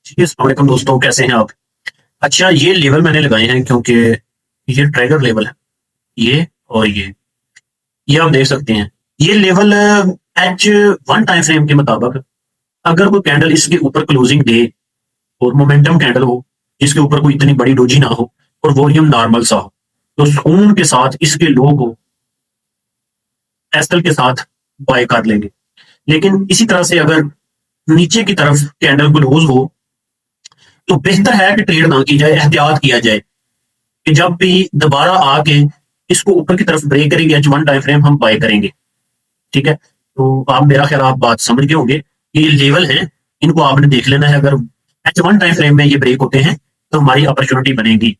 जी, अस्सलाम वालेकुम दोस्तों, कैसे हैं आप? अच्छा, ये लेवल मैंने लगाए हैं क्योंकि ये ट्रैगर लेवल है, ये और ये आप देख सकते हैं। ये लेवल H1 टाइम फ्रेम के मुताबिक अगर कोई कैंडल इसके ऊपर क्लोजिंग दे और मोमेंटम कैंडल हो, जिसके ऊपर कोई इतनी बड़ी डोजी ना हो और वॉल्यूम नॉर्मल सा हो, तो सुकून के साथ इसके लो को एस्टल के साथ बाय कर लेंगे। लेकिन इसी तरह से अगर नीचे की तरफ कैंडल क्लोज हो, तो बेहतर है कि ट्रेड ना की जाए, एहतियात किया जाए कि जब भी दोबारा आके इसको ऊपर की तरफ ब्रेक करेंगे H1 टाइम फ्रेम हम बाय करेंगे। ठीक है, तो आप मेरा ख्याल आप बात समझ गए होंगे। ये लेवल है, इनको आपने देख लेना है। अगर H1 टाइम फ्रेम में ये ब्रेक होते हैं तो हमारी अपॉर्चुनिटी बनेगी।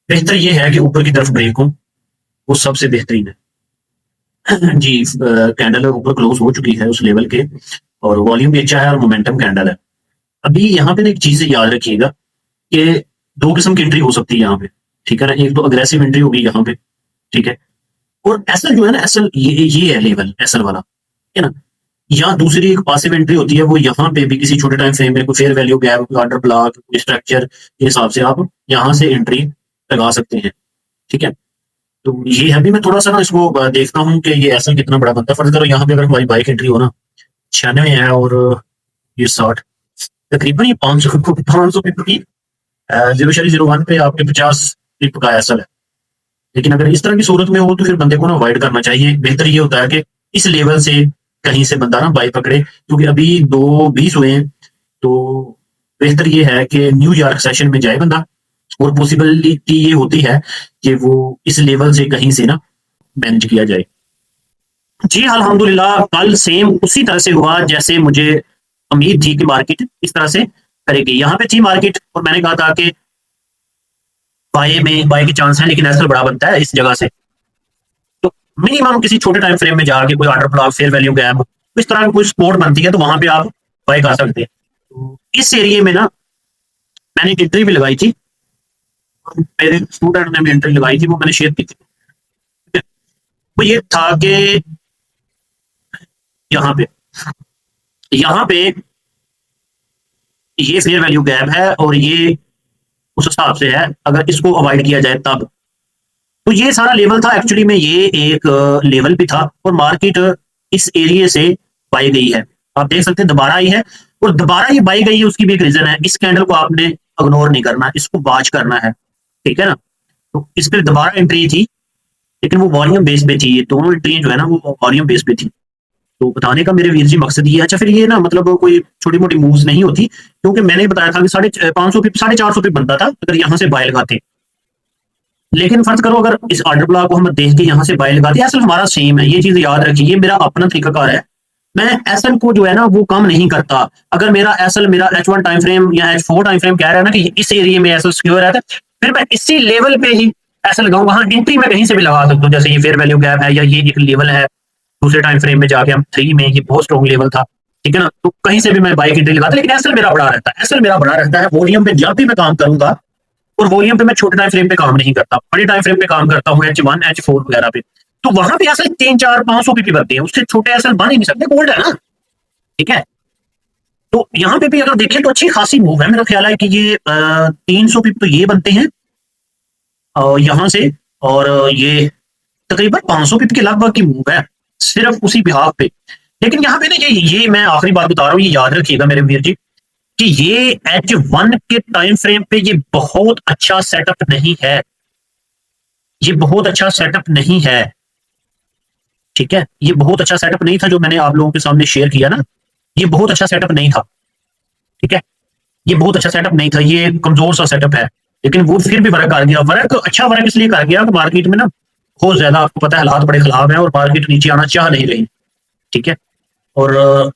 बेहतर ये है कि ऊपर की तरफ ब्रेक हो, वो सबसे बेहतरीन है। जी, कैंडल ऊपर क्लोज हो चुकी है उस लेवल के और वॉल्यूम भी अच्छा है और मोमेंटम कैंडल है। अभी यहाँ पे एक चीज याद रखिएगा कि दो किस्म की एंट्री हो सकती है यहाँ पे। ठीक है ना, एक तो अग्रेसिव एंट्री होगी यहाँ पे। ठीक है, और एसएल जो है ना, एसएल ये है लेवल एसएल वाला, है ना। यहाँ दूसरी एक पासिव एंट्री होती है, वो यहाँ पे भी किसी छोटे टाइम फ्रेम में कोई फेयर वैल्यू गैप, कोई ऑर्डर ब्लॉक, कोई स्ट्रक्चर के हिसाब से आप यहाँ से एंट्री लगा सकते हैं। ठीक है, तो ये अभी मैं थोड़ा सा ना इसको देखता हूँ कि ये एसएल कितना बड़ा बनता है। फर्ज करो यहाँ पे अगर हमारी बाइक एंट्री हो ना 96 है और ये 60, तकरीबन ये 500 पिप की 0.01 पे आपके 50 पिप का एसएल है। लेकिन अगर इस तरह की सूरत में हो तो फिर बंदे को ना अवॉइड करना चाहिए। बेहतर ये होता है कि इस लेवल से कहीं से बंदा ना बाई पकड़े, क्योंकि अभी 2:20 हुए हैं। तो बेहतर ये है कि न्यूयॉर्क सेशन में जाए बंदा, और पॉसिबिलिटी ये होती है कि वो इस लेवल से कहीं से ना मैनेज किया जाए। जी अल्हम्दुलिल्लाह, कल सेम उसी तरह से हुआ जैसे मुझे उम्मीद थी कि मार्केट इस तरह से करेगी। यहाँ पे थी मार्केट और मैंने कहा था कि बाय के चांस है, लेकिन एसएल बड़ा बनता है इस जगह से। तो मिनिमम किसी छोटे टाइम फ्रेम में जाके कोई order block, fair value gap, इस तरह की कोई सपोर्ट बनती है तो वहां पे आप बाय कर सकते हैं। तो इस एरिया में ना मैंने एक एंट्री भी लगाई थी, मेरे स्टूडेंट ने भी एंट्री लगाई थी, वो मैंने शेयर की थी। वो ये था कि यहाँ पे ये फेयर वैल्यू गैप है और ये उस हिसाब से है, अगर इसको अवॉइड किया जाए तब। तो ये सारा लेवल था, एक्चुअली में ये एक लेवल भी था और मार्केट इस एरिया से बाई गई है। आप देख सकते हैं दोबारा आई है, और दोबारा ये बाई गई है उसकी भी एक रीजन है। इस कैंडल को आपने इग्नोर नहीं करना, इसको वॉच करना है। ठीक है ना, तो इस पर दोबारा एंट्री थी, लेकिन वो वॉल्यूम बेस पे थी। ये दोनों एंट्री जो है ना वो वॉल्यूम बेस पे थी। तो बताने का मेरे वीर जी मकसद ये है। अच्छा, फिर ये ना मतलब कोई छोटी मोटी मूव्स नहीं होती, क्योंकि मैंने बताया था कि 550 पिप 450 पिप बनता था अगर यहाँ से बाय लगाते। लेकिन फर्ज करो अगर इस ऑर्डर ब्लॉक को हम देख के यहाँ से बाय लगाते, एसएल हमारा सेम है, ये चीज याद रखिए। ये मेरा अपना तरीकाकार है, मैं एसएल को जो है ना वो कम नहीं करता। अगर मेरा एसएल मेरा H1 टाइम फ्रेम या H4 टाइम फ्रेम कह रहा है ना कि इस एरिया में एसएल सिक्योर रहता है, फिर मैं इसी लेवल पे ही एसएल लगाऊंगा। हाँ, एंट्री मैं कहीं से भी लगा सकता हूँ, जैसे ये फेयर वैल्यू गैप है या ये एक लेवल है दूसरे टाइम फ्रेम में जाके, हम 3 में ये बहुत स्ट्रॉन्ग लेवल था। ठीक है ना, तो कहीं से भी मैं बाइक एंट्री लगाता, लेकिन एसएल मेरा बड़ा रहता है। एसएल मेरा बड़ा रहता है वॉल्यूम पे जब भी मैं काम करूंगा, और वॉल्यूम पे मैं छोटे टाइम फ्रेम पे काम नहीं करता, बड़े टाइम फ्रेम पे काम करता हूँ H1 H4 वगैरह पे। तो वहां पे एसएल 3 4 500 पीपी बनते हैं, उससे छोटे एसएल बन ही नहीं सकते, गोल्ड है ना। ठीक है, तो यहाँ पे भी अगर देखें तो अच्छी खासी मूव है। मेरा ख्याल है कि ये 300 पीप तो ये बनते हैं यहाँ से, और ये तकरीबन 500 पीप के लगभग की मूव है सिर्फ उसी बिहाफ पे। लेकिन यहाँ पे ना ये मैं आखिरी बात बता रहा हूँ, ये याद रखिएगा मेरे वीर जी, कि ये H1 के टाइम फ्रेम पे ये बहुत अच्छा सेटअप नहीं है। ये बहुत अच्छा सेटअप नहीं है। ठीक है, ये बहुत अच्छा सेटअप नहीं था जो मैंने आप लोगों के सामने शेयर किया ना, ये बहुत अच्छा सेटअप नहीं था। ठीक है, ये बहुत अच्छा सेटअप नहीं था, ये कमजोर सा सेटअप है। लेकिन वो फिर भी वर्क कर गया। वर्क अच्छा वर्क इसलिए कर गया कि मार्केट में ना बहुत ज्यादा, आपको पता है, हालात बड़े खराब है और मार्केट नीचे आना चाह नहीं रही। ठीक है, और